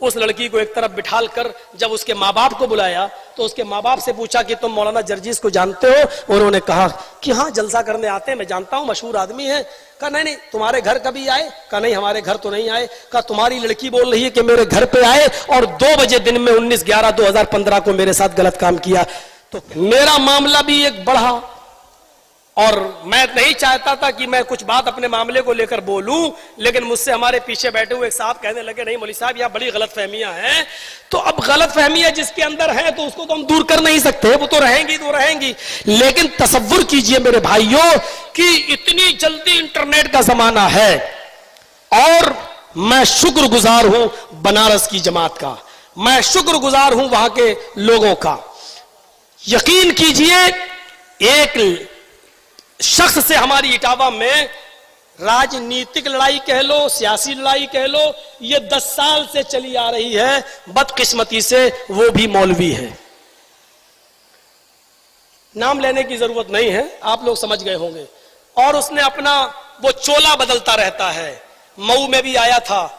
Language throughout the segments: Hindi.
उस लड़की को एक तरफ बिठाल कर जब उसके माँ बाप को बुलाया तो उसके माँ बाप से पूछा कि तुम मौलाना जर्जीस को जानते हो? उन्होंने कहा कि हाँ, जलसा करने आते हैं, मैं जानता हूँ, मशहूर आदमी है। कहा नहीं नहीं, तुम्हारे घर कभी आए? कहा नहीं, हमारे घर तो नहीं आए। कहा तुम्हारी लड़की बोल रही है कि मेरे घर पे आए और 2 बजे दिन में 19/11/2015 को मेरे साथ गलत काम किया। तो मेरा मामला भी एक बढ़ा और मैं नहीं चाहता था कि मैं कुछ बात अपने मामले को लेकर बोलूं, लेकिन मुझसे हमारे पीछे बैठे हुए एक साहब कहने लगे नहीं मौलवी साहब, यहाँ बड़ी गलतफहमियां हैं। तो अब गलतफहमियां जिसके अंदर है तो उसको तो हम दूर कर नहीं सकते, वो तो रहेंगी तो रहेंगी। लेकिन तसव्वुर कीजिए मेरे भाइयों कि इतनी जल्दी इंटरनेट का जमाना है और मैं शुक्रगुजार हूं बनारस की जमात का, मैं शुक्रगुजार हूं वहां के लोगों का। यकीन कीजिए, एक शख्स से हमारी इटावा में राजनीतिक लड़ाई कह लो, सियासी लड़ाई कह लो, ये 10 साल से चली आ रही है। बदकिस्मती से वो भी मौलवी है। नाम लेने की जरूरत नहीं है, आप लोग समझ गए होंगे। और उसने अपना वो चोला बदलता रहता है। मऊ में भी आया था,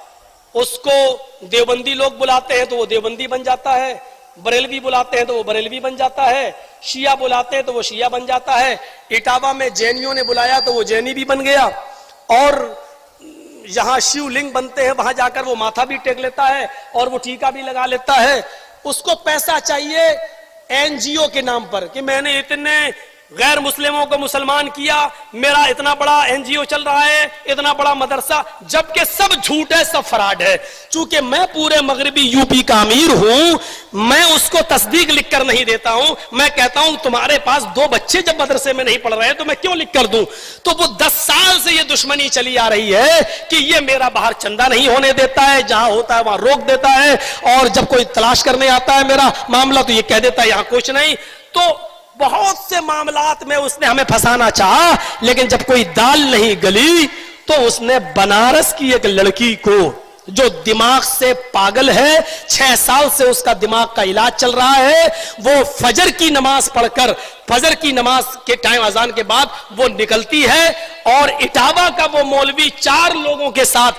उसको देवबंदी लोग बुलाते हैं तो वो देवबंदी बन जाता है, बरेलवी बुलाते हैं तो वो बरेलवी बन जाता है, शिया बुलाते हैं तो वो शिया बन जाता है। इटावा में जैनियों ने बुलाया तो वो जैनी भी बन गया। और जहां शिवलिंग बनते हैं वहां जाकर वो माथा भी टेक लेता है और वो टीका भी लगा लेता है। उसको पैसा चाहिए एनजीओ के नाम पर कि मैंने इतने गैर मुस्लिमों को मुसलमान किया, मेरा इतना बड़ा एनजीओ चल रहा है, इतना बड़ा मदरसा, जबकि सब झूठ है, सब फराड है। चूंकि मैं पूरे मगरबी यूपी का अमीर हूं, मैं उसको तस्दीक लिख कर नहीं देता हूं। मैं कहता हूं तुम्हारे पास 2 बच्चे जब मदरसे में नहीं पढ़ रहे तो मैं क्यों लिख कर दूं? तो वो 10 साल से ये दुश्मनी चली आ रही है कि ये मेरा बाहर चंदा नहीं होने देता है, जहां होता है वहां रोक देता है, और जब कोई तलाश करने आता है मेरा मामला तो ये कह देता है यहां कुछ नहीं। तो बहुत से मामलात में उसने हमें फंसाना चाहा, लेकिन जब कोई दाल नहीं गली तो उसने बनारस की एक लड़की को जो दिमाग से पागल है, 6 साल से उसका दिमाग का इलाज चल रहा है, वो फजर की नमाज पढ़कर, फजर की नमाज के टाइम अजान के बाद वो निकलती है और इटावा का वो मौलवी 4 लोगों के साथ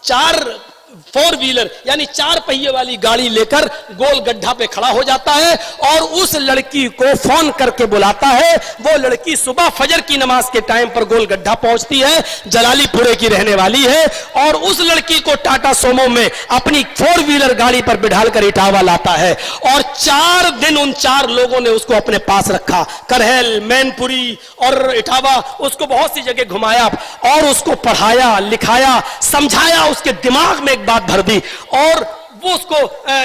4 4 व्हीलर यानी 4 पहिए वाली गाड़ी लेकर गोल गड्ढा पे खड़ा हो जाता है और उस लड़की को फोन करके बुलाता है। वो लड़की सुबह फजर की नमाज के टाइम पर गोल गड्ढा पहुंचती है, जलालीपुरे की रहने वाली है, और उस लड़की को टाटा सोमो में अपनी 4 व्हीलर गाड़ी पर बिठालकर इटावा लाता है। और 4 दिन उन 4 लोगों ने उसको अपने पास रखा, करहल, मैनपुरी और इटावा, उसको बहुत सी जगह घुमाया और उसको पढ़ाया, लिखाया, समझाया, उसके दिमाग में बात भर दी और वो उसको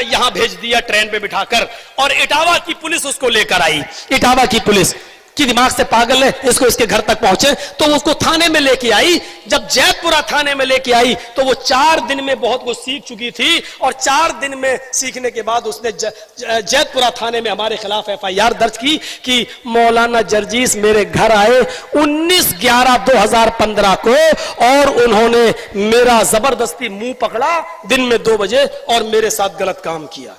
यहां भेज दिया ट्रेन पे बिठाकर। और इटावा की पुलिस उसको लेकर आई। इटावा की पुलिस की दिमाग से पागल है, इसको इसके घर तक पहुंचे तो उसको थाने में लेके आई। जब जैतपुरा थाने में लेके आई तो वो 4 दिन में बहुत कुछ सीख चुकी थी और 4 दिन में सीखने के बाद उसने जैतपुरा थाने में हमारे खिलाफ FIR दर्ज की कि मौलाना जर्जीस मेरे घर आए 19/11/2015 को और उन्होंने मेरा जबरदस्ती मुंह पकड़ा दिन में 2 बजे और मेरे साथ गलत काम किया।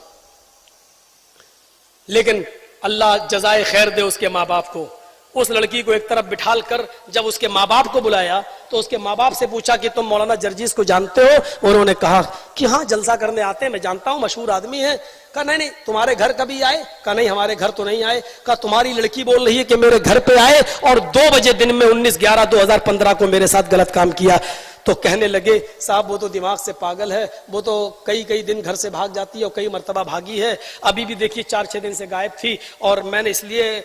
लेकिन अल्लाह जजाए खैर दे उसके माँ बाप को। उस लड़की को एक तरफ बिठाल कर जब उसके माँ बाप को बुलाया तो उसके माँ बाप से पूछा कि तुम मौलाना जर्जीस को जानते हो? उन्होंने कहा कि हाँ, जलसा करने आते हैं, मैं जानता हूँ, मशहूर आदमी है। कहा नहीं नहीं, तुम्हारे घर कभी आए? कहा नहीं, हमारे घर तो नहीं आए। कहा तुम्हारी लड़की बोल रही है कि मेरे घर पे आए और 2 बजे दिन में 19/11/2015 को मेरे साथ गलत काम किया। तो कहने लगे साहब वो तो दिमाग से पागल है, वो तो कई दिन घर से भाग जाती है और कई मर्तबा भागी है। अभी भी देखिए 4-6 दिन से गायब थी और मैंने इसलिए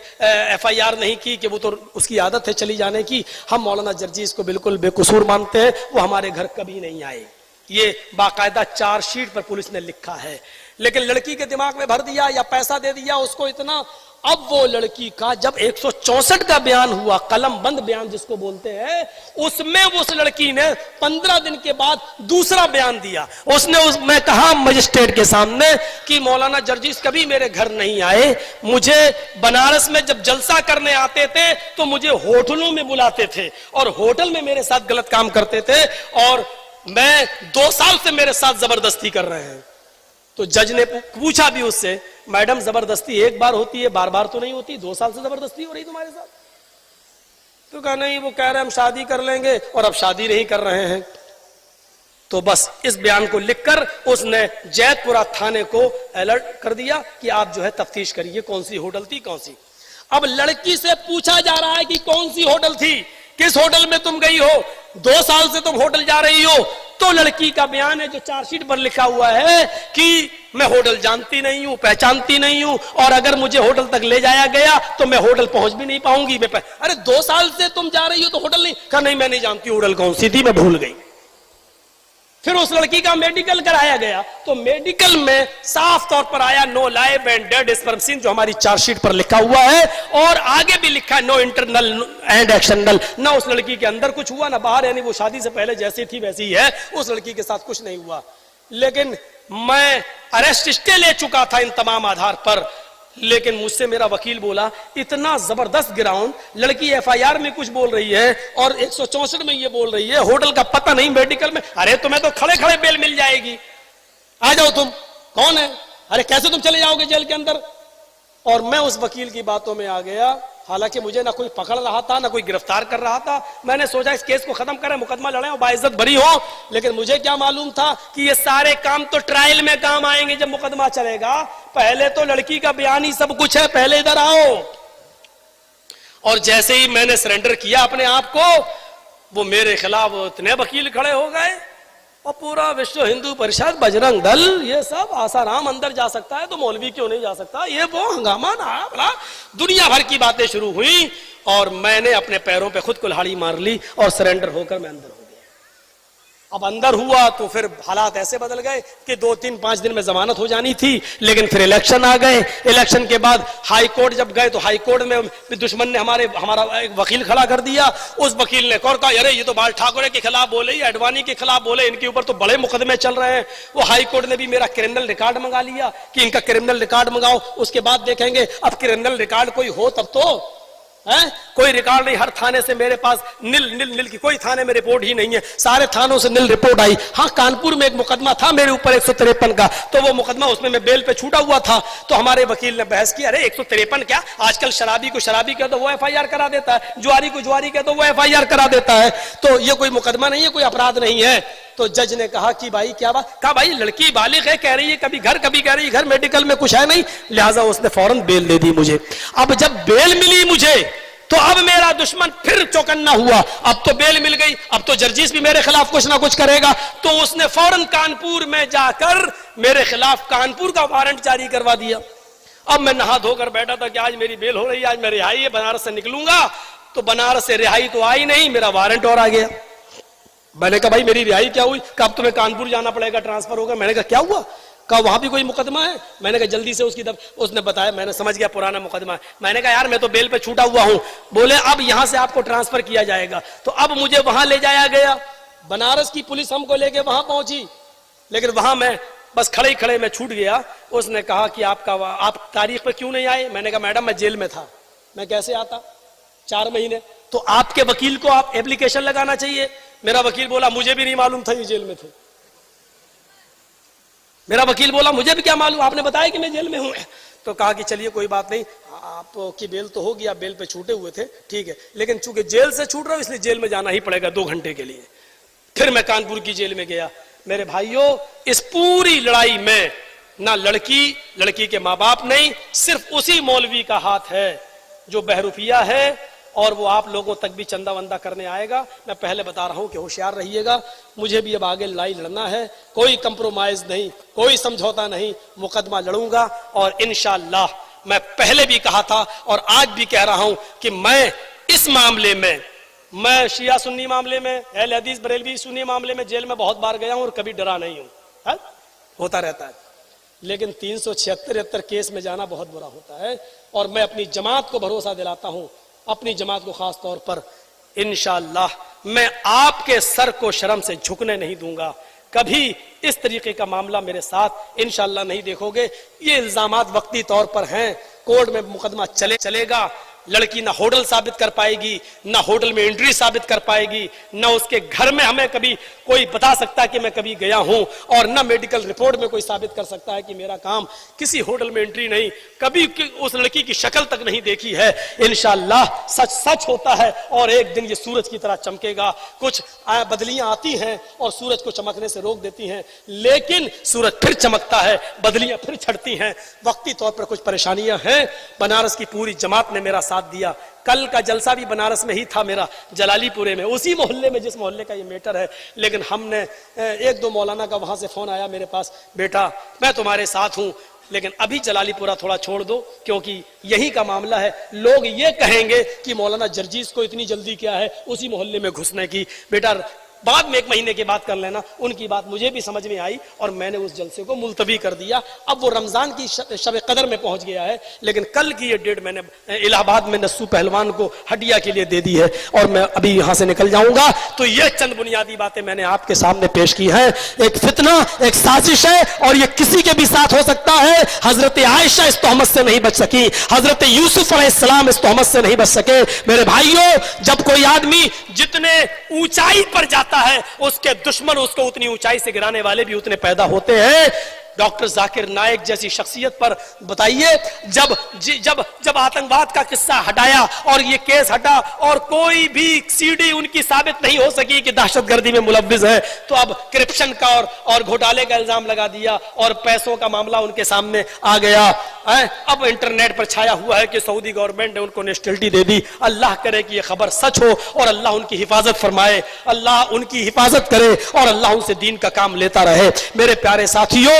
FIR नहीं की कि वो तो उसकी आदत है चली जाने की। हम मौलाना जर्जीस को बिल्कुल बेकसूर मानते हैं, वो हमारे घर कभी नहीं आए। ये बाकायदा चार्जशीट पर पुलिस ने लिखा है। लेकिन लड़की के दिमाग में भर दिया या पैसा दे दिया उसको इतना। अब वो लड़की का जब 164 का बयान हुआ, कलम बंद बयान जिसको बोलते हैं, उसमें उस लड़की ने 15 दिन के बाद दूसरा बयान दिया। उसने कहा मजिस्ट्रेट के सामने कि मौलाना जर्जीस कभी मेरे घर नहीं आए, मुझे बनारस में जब जलसा करने आते थे तो मुझे होटलों में बुलाते थे और होटल में मेरे साथ गलत काम करते थे और मैं 2 साल से मेरे साथ जबरदस्ती कर रहे हैं। तो जज ने पूछा भी उससे, मैडम जबरदस्ती एक बार होती है, बार बार तो नहीं होती, 2 साल से जबरदस्ती हो रही तुम्हारे साथ? तो कहा नहीं, वो कह रहे हम शादी कर लेंगे और अब शादी नहीं कर रहे हैं। तो बस इस बयान को लिखकर उसने जैतपुरा थाने को अलर्ट कर दिया कि आप जो है तफ्तीश करिए कौन सी होटल थी कौन सी। अब लड़की से पूछा जा रहा है कि कौन सी होटल थी, किस होटल में तुम गई हो, 2 साल से तुम होटल जा रही हो। तो लड़की का बयान है जो चार्जशीट पर लिखा हुआ है कि मैं होटल जानती नहीं हूं, पहचानती नहीं हूं, और अगर मुझे होटल तक ले जाया गया तो मैं होटल पहुंच भी नहीं पाऊंगी। अरे 2 साल से तुम जा रही हो तो होटल नहीं, कहा नहीं मैं नहीं जानती होटल कौन सी थी, मैं भूल गई। फिर उस लड़की का मेडिकल कराया गया तो मेडिकल में साफ तौर पर आया no live and dead sperm seen, जो हमारी चार्जशीट पर लिखा हुआ है, और आगे भी लिखा है नो इंटरनल एंड एक्सटर्नल। ना उस लड़की के अंदर कुछ हुआ ना बाहर, यानी वो शादी से पहले जैसी थी वैसी ही है, उस लड़की के साथ कुछ नहीं हुआ। लेकिन मैं अरेस्ट स्टे ले चुका था इन तमाम आधार पर, लेकिन मुझसे मेरा वकील बोला इतना जबरदस्त ग्राउंड, लड़की एफआईआर में कुछ बोल रही है और 164 में ये बोल रही है, होटल का पता नहीं, मेडिकल में, अरे तुम्हें तो खड़े खड़े बेल मिल जाएगी, आ जाओ तुम, कौन है, अरे कैसे तुम चले जाओगे जेल के अंदर। और मैं उस वकील की बातों में आ गया, हालांकि मुझे ना कोई पकड़ रहा था ना कोई गिरफ्तार कर रहा था। मैंने सोचा इस केस को खत्म करें, मुकदमा लड़ें और बाइज्जत बरी हो, लेकिन मुझे क्या मालूम था कि ये सारे काम तो ट्रायल में काम आएंगे जब मुकदमा चलेगा। पहले तो लड़की का बयान ही सब कुछ है, पहले इधर आओ। और जैसे ही मैंने सरेंडर किया अपने आप को, वो मेरे खिलाफ इतने वकील खड़े हो गए, और पूरा विश्व हिंदू परिषद, बजरंग दल, ये सब, आसाराम अंदर जा सकता है तो मौलवी क्यों नहीं जा सकता, ये वो हंगामा ना, दुनिया भर की बातें शुरू हुई। और मैंने अपने पैरों पे खुद कुल्हाड़ी मार ली और सरेंडर होकर मैं अंदर हो गया। अब अंदर हुआ तो फिर हालात ऐसे बदल गए कि 2, 3, 5 दिन में जमानत हो जानी थी, लेकिन फिर इलेक्शन आ गए। इलेक्शन के बाद हाई कोर्ट जब गए तो हाई कोर्ट में दुश्मन ने हमारा एक वकील खड़ा कर दिया। उस वकील ने कहा अरे ये तो बाल ठाकरे के खिलाफ बोले, अडवाणी के खिलाफ बोले, इनके ऊपर तो बड़े मुकदमे चल रहे हैं। वो हाई कोर्ट ने भी मेरा क्रिमिनल रिकॉर्ड मंगा लिया कि इनका क्रिमिनल रिकॉर्ड मंगाओ, उसके बाद देखेंगे। अब क्रिमिनल रिकॉर्ड कोई हो तब तो है, कोई रिकॉर्ड नहीं। हर थाने से मेरे पास नील की कोई थाने में रिपोर्ट ही नहीं है, सारे थानों से नील रिपोर्ट आई। हाँ, कानपुर में एक मुकदमा था मेरे ऊपर 153 का, तो वो मुकदमा उसमें मैं बेल पे छूटा हुआ था। तो हमारे वकील ने बहस की, अरे 153 क्या, आजकल शराबी को शराबी कह दो वो एफआईआर करा देता है, जुआरी को जुआरी कह दो वो एफआईआर करा देता है, तो ये कोई मुकदमा नहीं है, कोई अपराध नहीं है। तो जज ने कहा कि भाई क्या बात, कहा भाई लड़की बालिग है, कह रही है कभी घर कभी कह रही है घर, मेडिकल में कुछ है नहीं, लिहाजा उसने फौरन बेल दे दी मुझे। अब जब बेल मिली मुझे तो अब मेरा दुश्मन फिर चौकन्ना हुआ, अब तो बेल मिल गई, अब तो जर्जिस भी मेरे खिलाफ कुछ ना कुछ करेगा। तो उसने फौरन कानपुर में जाकर मेरे खिलाफ कानपुर का वारंट जारी करवा दिया। अब मैं नहा धोकर बैठा था कि आज मेरी बेल हो रही है, आज मैं रिहाई है, बनारस से निकलूंगा। तो बनारस से रिहाई तो आई नहीं, मेरा वारंट और आ गया। मैंने कहा भाई मेरी रिहाई क्या हुई, कब तुम्हें कानपुर जाना पड़ेगा, ट्रांसफर होगा। मैंने कहा क्या हुआ, कहा वहां भी कोई मुकदमा है। मैंने कहा जल्दी से उसने बताया, मैंने समझ गया पुराना मुकदमा है। मैंने कहा यार मैं तो बेल पे छूटा हुआ हूं। बोले अब यहां से आपको ट्रांसफर किया जाएगा। तो अब मुझे वहां ले जाया गया, बनारस की पुलिस हमको लेके वहां पहुंची, लेकिन वहां मैं बस खड़े ही खड़े मैं छूट गया। उसने कहा कि आप तारीख पे क्यों नहीं आए। मैंने कहा मैडम मैं जेल में था, मैं कैसे आता, 4 महीने। तो आपके वकील को आप एप्लीकेशन लगाना चाहिए। मेरा वकील बोला मुझे भी नहीं मालूम था ये जेल में थे। मेरा वकील बोला मुझे भी क्या मालूम, आपने बताया कि मैं जेल में हूं। तो कहा कि चलिए कोई बात नहीं, आपकी बेल तो होगी, आप बेल पे छूटे हुए थे, ठीक है, लेकिन चूंकि जेल से छूट रहा हूं इसलिए जेल में जाना ही पड़ेगा 2 घंटे के लिए। फिर मैं कानपुर की जेल में गया। मेरे भाइयों, इस पूरी लड़ाई में ना लड़की के माँ बाप नहीं, सिर्फ उसी मौलवी का हाथ है जो बहरूपिया है, और वो आप लोगों तक भी चंदा वंदा करने आएगा। मैं पहले बता रहा हूं कि होशियार रहिएगा, मुझे भी अब आगे लड़ाई लड़ना है, कोई कंप्रोमाइज नहीं, कोई समझौता नहीं, मुकदमा लड़ूंगा। और इंशाअल्लाह मैं पहले भी कहा था और आज भी कह रहा हूं कि मैं इस मामले में, मैं शिया सुन्नी मामले में, अहले हदीस बरेलवी सुन्नी मामले में जेल में बहुत बार गया हूं और कभी डरा नहीं हूं, होता रहता है। लेकिन 376 केस में जाना बहुत बुरा होता है। और मैं अपनी जमात को भरोसा दिलाता हूं, अपनी जमात को खास तौर पर, इंशाअल्लाह मैं आपके सर को शर्म से झुकने नहीं दूंगा। कभी इस तरीके का मामला मेरे साथ इंशाअल्लाह नहीं देखोगे। ये इल्जामात वक्ती तौर पर हैं, कोर्ट में मुकदमा चलेगा, लड़की ना होटल साबित कर पाएगी, ना होटल में एंट्री साबित कर पाएगी, ना उसके घर में हमें कभी कोई बता सकता कि मैं कभी गया हूं, और ना मेडिकल रिपोर्ट में कोई साबित कर सकता है कि मेरा काम किसी होटल में एंट्री नहीं, कभी उस लड़की की शक्ल तक नहीं देखी है। इंशाअल्लाह सच सच होता है और एक दिन ये सूरज की तरह चमकेगा। कुछ बदलियां आती हैं और सूरज को चमकने से रोक देती हैं, लेकिन सूरज फिर चमकता है, बदलियां फिर छटती हैं। वक्ती तौर पर कुछ परेशानियां हैं। बनारस की पूरी जमात ने मेरा साथ दिया। कल का जलसा भी बनारस में ही था मेरा, जलालीपुरे में, उसी मोहल्ले में जिस मोहल्ले का ये मैटर है। लेकिन हमने एक दो मौलाना का वहां से फोन आया मेरे पास, बेटा मैं तुम्हारे साथ हूं, लेकिन अभी जलालीपुरा थोड़ा छोड़ दो क्योंकि यही का मामला है। लोग ये कहेंगे कि मौलाना जर्जीस को इतनी जल्दी क्या है उसी मोहल्ले में घुसने की। बेटा बाद में 1 महीने की बात कर लेना। उनकी बात मुझे भी समझ में आई और मैंने उस जलसे को मुलतवी कर दिया। अब वो रमजान की शब कदर में पहुंच गया है, लेकिन कल की ये डेट मैंने इलाहाबाद में नस्सू पहलवान को हडिया के लिए दे दी है और मैं अभी यहां से निकल जाऊंगा। तो ये चंद बुनियादी बातें मैंने आपके सामने पेश की हैं। एक फितना, एक साजिश है और ये किसी के भी साथ हो सकता है। हजरत आयशा इस तोहमत से नहीं बच सकी, हजरत यूसुफ अलैहिस्सलाम इस तोहमत से नहीं बच सके। मेरे भाइयों, जब कोई आदमी जितने ऊंचाई पर जाता है उसके दुश्मन उसको उतनी ऊंचाई से गिराने वाले भी उतने पैदा होते हैं। डॉक्टर जाकिर नाइक जैसी शख्सियत पर बताइए, जब आतंकवाद का किस्सा हटाया और ये केस हटा और कोई भी सीडी उनकी साबित नहीं हो सकी कि दहशतगर्दी में मुलव्विज है, तो अब करप्शन का और घोटाले का इल्जाम लगा दिया और पैसों का मामला उनके सामने आ गया। अब इंटरनेट पर छाया हुआ है कि सऊदी गवर्नमेंट ने उनको नेशनलिटी दे दी। अल्लाह करे कि यह खबर सच हो और अल्लाह उनकी हिफाजत फरमाए, अल्लाह उनकी हिफाजत करे और अल्लाह उनसे दीन का काम लेता रहे। मेरे प्यारे साथियों,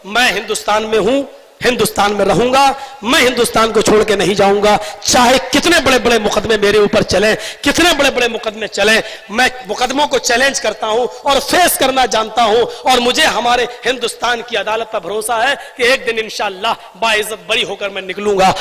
मैं हिंदुस्तान में हूं, हिंदुस्तान में रहूंगा, मैं हिंदुस्तान को छोड़ के नहीं जाऊंगा। चाहे कितने बड़े बड़े मुकदमे मेरे ऊपर चलें, कितने बड़े बड़े मुकदमे चलें, मैं मुकदमों को चैलेंज करता हूं और फेस करना जानता हूं। और मुझे हमारे हिंदुस्तान की अदालत पर भरोसा है कि एक दिन इंशाअल्लाह बाइज्जत बरी होकर मैं निकलूंगा।